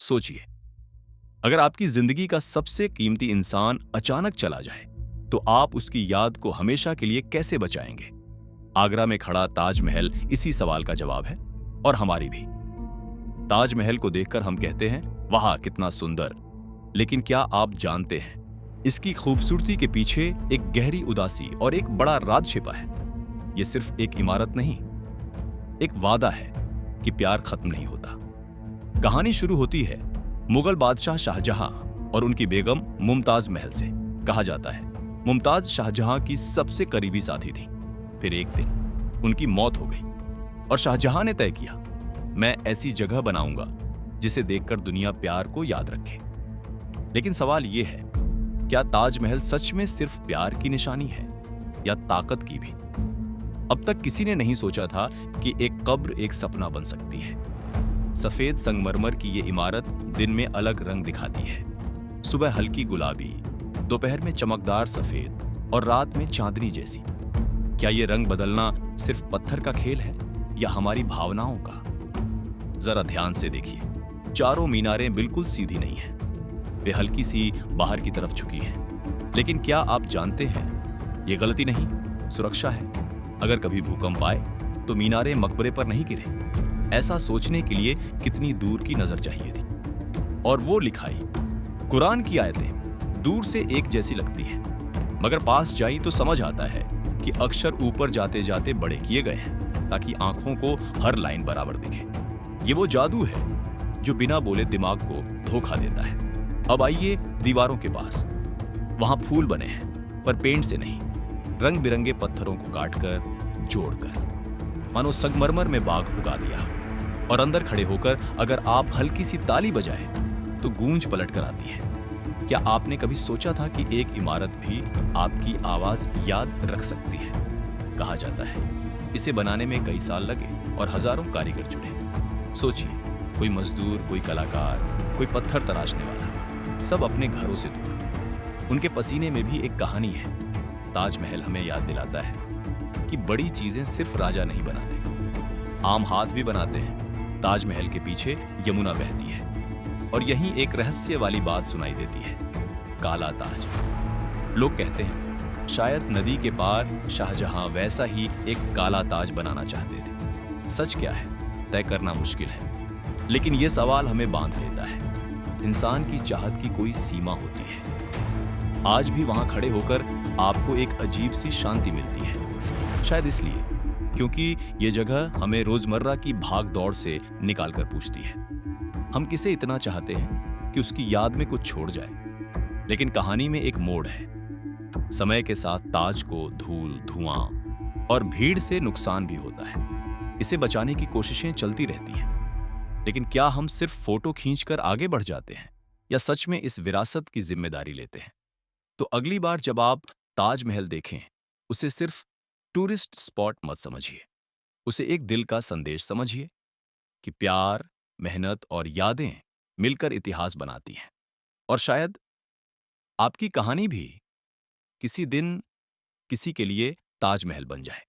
सोचिए, अगर आपकी जिंदगी का सबसे कीमती इंसान अचानक चला जाए, तो आप उसकी याद को हमेशा के लिए कैसे बचाएंगे? आगरा में खड़ा ताजमहल इसी सवाल का जवाब है, और हमारी भी। ताजमहल को देखकर हम कहते हैं, वाह कितना सुंदर। लेकिन क्या आप जानते हैं, इसकी खूबसूरती के पीछे एक गहरी उदासी और एक बड़ा राज छिपा है। यह सिर्फ एक इमारत नहीं, एक वादा है कि प्यार खत्म नहीं होता। कहानी शुरू होती है मुगल बादशाह शाहजहां और उनकी बेगम मुमताज महल से। कहा जाता है मुमताज शाहजहां की सबसे करीबी साथी थी। फिर एक दिन उनकी मौत हो गई और शाहजहां ने तय किया, मैं ऐसी जगह बनाऊंगा जिसे देखकर दुनिया प्यार को याद रखे। लेकिन सवाल यह है, क्या ताजमहल सच में सिर्फ प्यार की निशानी है या ताकत की भी? अब तक किसी ने नहीं सोचा था कि एक कब्र एक सपना बन सकती है। सफेद संगमरमर की ये इमारत दिन में अलग रंग दिखाती है, सुबह हल्की गुलाबी, दोपहर में चमकदार सफेद और रात में चांदनी जैसी। क्या ये रंग बदलना सिर्फ पत्थर का खेल है या हमारी भावनाओं का? जरा ध्यान से देखिए, चारों मीनारें बिल्कुल सीधी नहीं हैं, वे हल्की सी बाहर की तरफ झुकी हैं। लेकिन क्या आप जानते हैं, ये गलती नहीं, सुरक्षा है। अगर कभी भूकंप आए तो मीनारें मकबरे पर नहीं गिरे। ऐसा सोचने के लिए कितनी दूर की नजर चाहिए थी। और वो लिखाई, कुरान की आयतें दूर से एक जैसी लगती हैं, मगर पास जाई तो समझ आता है कि अक्षर ऊपर जाते जाते बड़े किए गए हैं ताकि आंखों को हर लाइन बराबर दिखे। ये वो जादू है जो बिना बोले दिमाग को धोखा देता है। अब आइए दीवारों के पास। वहां फूल बने हैं, पर पेंट से नहीं, रंग बिरंगे पत्थरों को काटकर, जोड़कर, मानो संगमरमर में बाग उगा दिया। और अंदर खड़े होकर अगर आप हल्की सी ताली बजाएं तो गूंज पलट कर आती है। क्या आपने कभी सोचा था कि एक इमारत भी आपकी आवाज याद रख सकती है? कहा जाता है इसे बनाने में कई साल लगे और हजारों कारीगर जुड़े। सोचिए, कोई मजदूर, कोई कलाकार, कोई पत्थर तराशने वाला, सब अपने घरों से दूर। उनके पसीने में भी एक कहानी है। ताजमहल हमें याद दिलाता है कि बड़ी चीजें सिर्फ राजा नहीं बनाते, आम हाथ भी बनाते हैं। ताजमहल के पीछे यमुना बहती है और यहीं एक रहस्य वाली बात सुनाई देती है, काला ताज। लोग कहते हैं शायद नदी के पार शाहजहां वैसा ही एक काला ताज बनाना चाहते थे। सच क्या है, तय करना मुश्किल है, लेकिन यह सवाल हमें बांध लेता है। इंसान की चाहत की कोई सीमा होती है। आज भी वहां खड़े होकर आपको एक अजीब सी शांति मिलती है। शायद इसलिए क्योंकि ये जगह हमें रोजमर्रा की भाग दौड़ से निकाल कर पूछती है, हम किसे इतना चाहते हैं कि उसकी याद में कुछ छोड़ जाए। लेकिन कहानी में एक मोड़ है। समय के साथ ताज को धूल, धुआं और भीड़ से नुकसान भी होता है। इसे बचाने की कोशिशें चलती रहती हैं। लेकिन क्या हम सिर्फ फोटो खींचकर आगे बढ़ जाते हैं या सच में इस विरासत की जिम्मेदारी लेते हैं? तो अगली बार जब आप ताजमहल देखें, उसे सिर्फ टूरिस्ट स्पॉट मत समझिए, उसे एक दिल का संदेश समझिए कि प्यार, मेहनत और यादें मिलकर इतिहास बनाती हैं। और शायद आपकी कहानी भी किसी दिन किसी के लिए ताजमहल बन जाए।